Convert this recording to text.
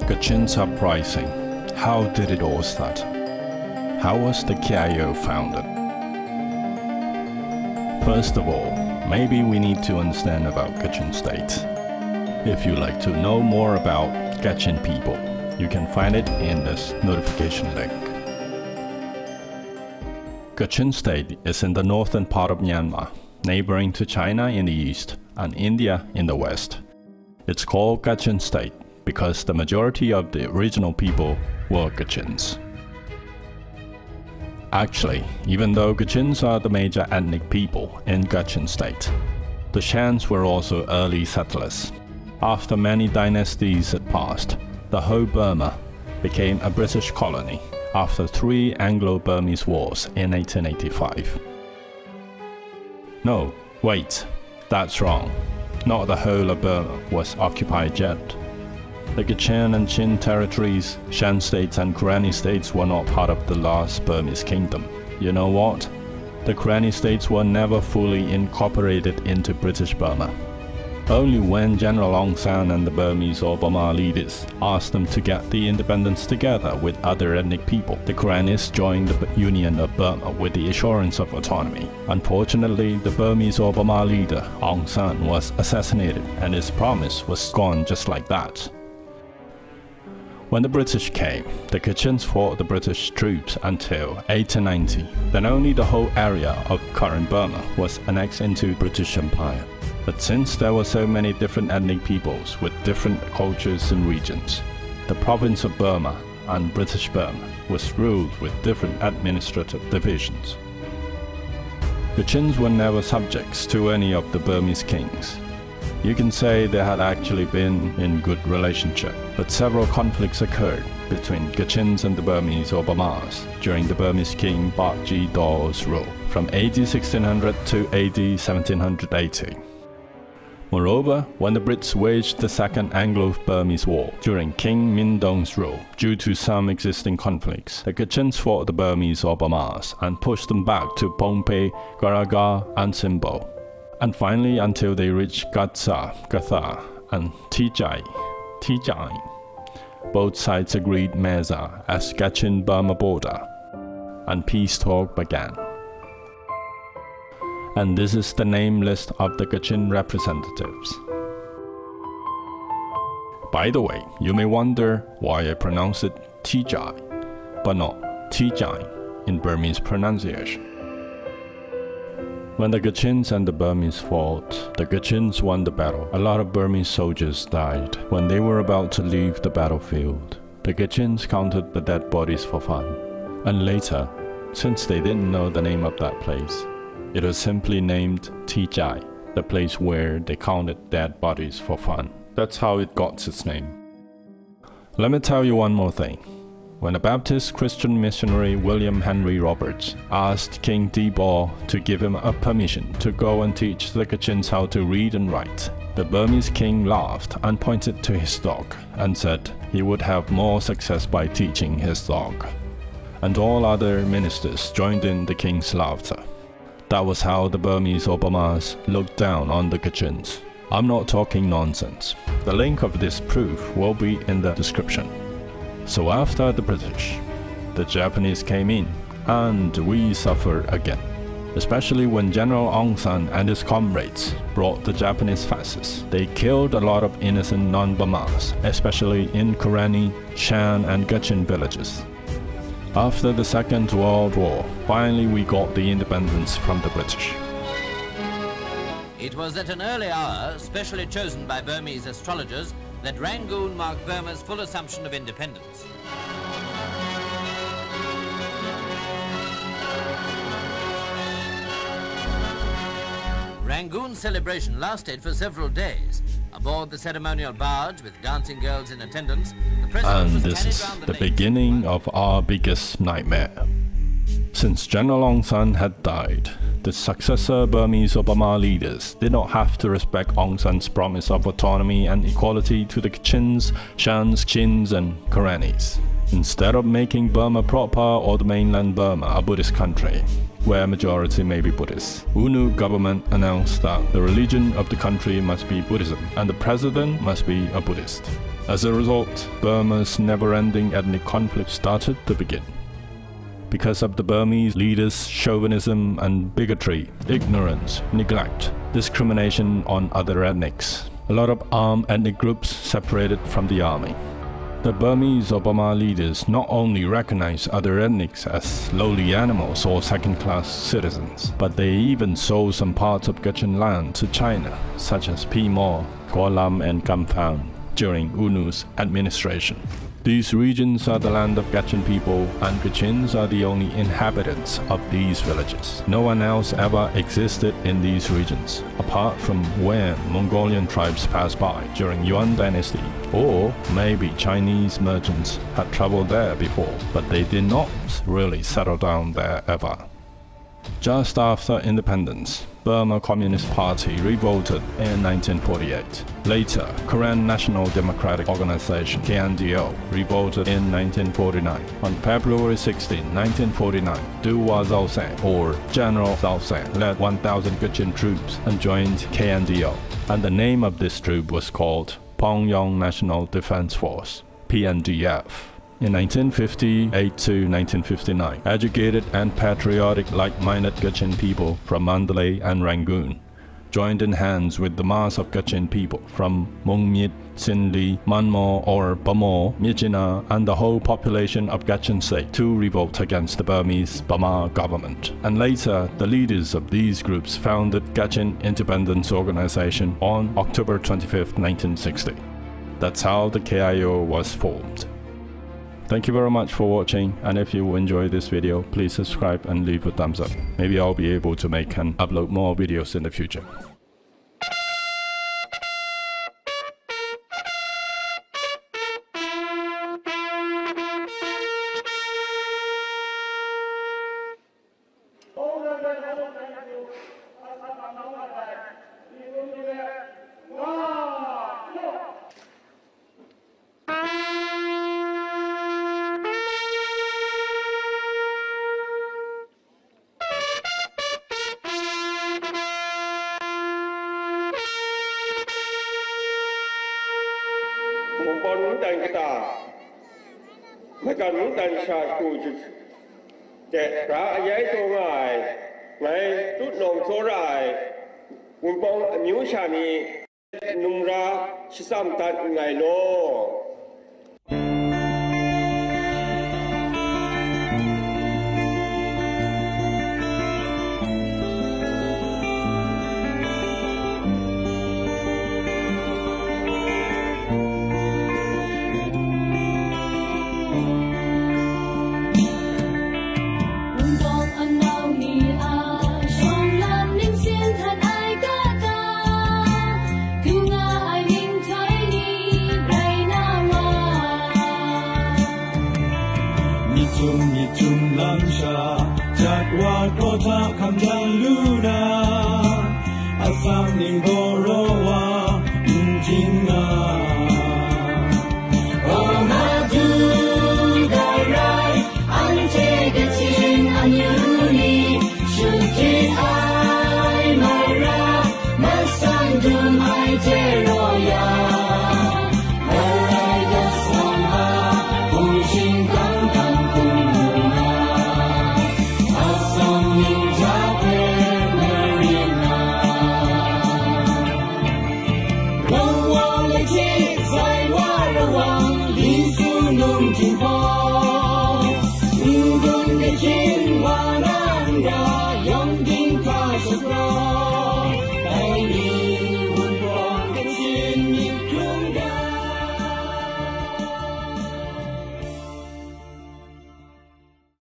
Kachin's Uprising. How did it all start? How was the KIO founded? First of all, maybe we need to understand about Kachin State. If you'd like to know more about Kachin people, you can find it in this notification link. Kachin State is in the northern part of Myanmar, neighboring to China in the east and India in the west. It's called Kachin State because the majority of the original people were Kachins. Actually, even though Kachins are the major ethnic people in Kachin State, the Shans were also early settlers. After many dynasties had passed, the whole Burma became a British colony after 3 Anglo-Burmese wars in 1885. No, wait, that's wrong. Not the whole of Burma was occupied yet. The Kachin and Chin territories, Shan states and Karenni states were not part of the last Burmese kingdom. You know what? The Karenni states were never fully incorporated into British Burma. Only when General Aung San and the Burmese or Bama leaders asked them to get the independence together with other ethnic people, the Karennis joined the Union of Burma with the assurance of autonomy. Unfortunately, the Burmese or Bama leader Aung San was assassinated and his promise was gone just like that. When the British came, the Kachins fought the British troops until 1890. Then only the whole area of current Burma was annexed into British Empire. But since there were so many different ethnic peoples with different cultures and regions, the province of Burma and British Burma was ruled with different administrative divisions. Kachins were never subjects to any of the Burmese kings. You can say they had actually been in good relationship, but several conflicts occurred between Kachins and the Burmese or Bamas during the Burmese king Bakji Dao's rule from AD 1600 to AD 1780. Moreover, when the Brits waged the Second Anglo-Burmese War during King Mindong's rule, due to some existing conflicts, the Kachins fought the Burmese or Bamas and pushed them back to Pohnpei, Garaga and Simbo, and finally until they reached Gatsa, Gatha and Tijai. Both sides agreed Meza as Kachin-Burma border, and peace talk began. And this is the name list of the Kachin representatives. By the way, you may wonder why I pronounce it Tijai, but not Tijai in Burmese pronunciation. When the Kachins and the Burmese fought, the Kachins won the battle. A lot of Burmese soldiers died. When they were about to leave the battlefield, the Kachins counted the dead bodies for fun. And later, since they didn't know the name of that place, it was simply named Tijai, the place where they counted dead bodies for fun. That's how it got its name. Let me tell you one more thing. When a Baptist Christian missionary William Henry Roberts asked King Thibaw to give him a permission to go and teach the Kachins how to read and write, the Burmese king laughed and pointed to his dog and said he would have more success by teaching his dog. And all other ministers joined in the king's laughter. That was how the Burmese or Bamas looked down on the Kachins. I'm not talking nonsense. The link of this proof will be in the description. So after the British, the Japanese came in, and we suffered again. Especially when General Aung San and his comrades brought the Japanese fascists. They killed a lot of innocent non-Bamas, especially in Karenni, Shan and Kachin villages. After the Second World War, finally we got the independence from the British. It was at an early hour, specially chosen by Burmese astrologers, that Rangoon marked Burma's full assumption of independence. Rangoon's celebration lasted for several days. Aboard the ceremonial barge with dancing girls in attendance, the president was this is around the beginning of our biggest nightmare. Since General Aung San had died, the successor Burmese or Bama leaders did not have to respect Aung San's promise of autonomy and equality to the Kachins, Shans, Chins and Karennis. Instead of making Burma proper or the mainland Burma a Buddhist country, where majority may be Buddhist, UNU government announced that the religion of the country must be Buddhism and the president must be a Buddhist. As a result, Burma's never-ending ethnic conflict started to begin. Because of the Burmese leaders' chauvinism and bigotry, ignorance, neglect, discrimination on other ethnics, a lot of armed ethnic groups separated from the army. The Burmese or Bama leaders not only recognize other ethnics as lowly animals or second-class citizens, but they even sold some parts of Kachin land to China, such as Timor, Kuala and Kamphaeng, during UNU's administration. These regions are the land of Kachin people, and Kachins are the only inhabitants of these villages. No one else ever existed in these regions, apart from when Mongolian tribes passed by during Yuan dynasty, or maybe Chinese merchants had traveled there before, but they did not really settle down there ever. Just after independence, Burma Communist Party revolted in 1948. Later, Korean National Democratic Organization (KNDO) revolted in 1949. On February 16, 1949, Duwa Zaoseng, or General Zaoseng, led 1,000 Kachin troops and joined KNDO, and the name of this troop was called Pyongyang National Defense Force (PNDF). In 1958 to 1959, educated and patriotic like-minded Kachin people from Mandalay and Rangoon joined in hands with the mass of Kachin people from Mongmyt, Sinli, Myanmar or Bama, Myitkyina, and the whole population of Kachin State to revolt against the Burmese Bama government. And later, the leaders of these groups founded Kachin Independence Organization on October 25, 1960. That's how the KIO was formed. Thank you very much for watching, and if you enjoyed this video, please subscribe and leave a thumbs up. Maybe I'll be able to make and upload more videos in the future. Dan kita macam dan satu je rakyat itu ngai tut nong sorai umpong miusha ni numra sisam tan ngai lo. Jum lam sha, jat wa kota kam jalu.